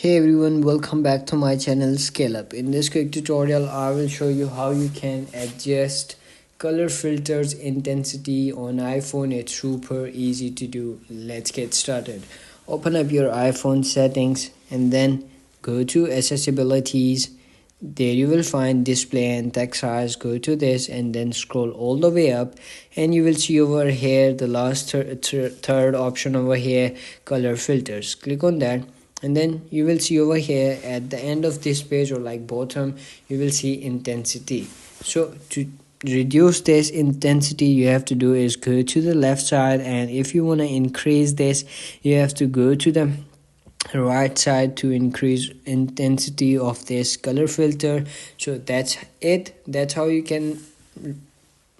Hey everyone, welcome back to my channel Scale Up. In this quick tutorial, I will show you how you can adjust color filters intensity on iPhone. It's super easy to do. Let's get started. Open up your iPhone settings and then go to accessibilities. There you will find display and text size. Go to this and then scroll all the way up and you will see over here the last third option over here, color filters. Click on that and then you will see over here at the end of this page or like bottom, you will see intensity. So to reduce this intensity, you have to do is go to the left side, and if you want to increase this, you have to go to the right side to increase intensity of this color filter. So that's it. That's how you can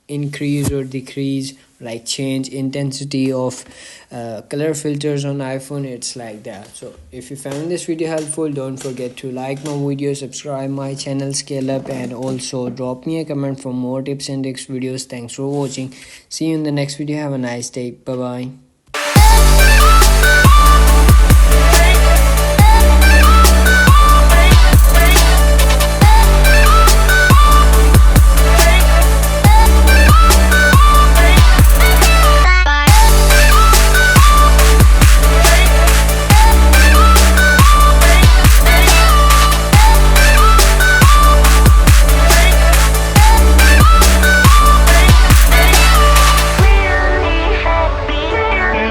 increase or decrease, like change intensity of color filters on iPhone. It's like that. So if you found this video helpful, don't forget to like my video, subscribe my channel Scale Up, and also drop me a comment for more tips and tricks videos. Thanks for watching. See you in the next video. Have a nice day. Bye bye.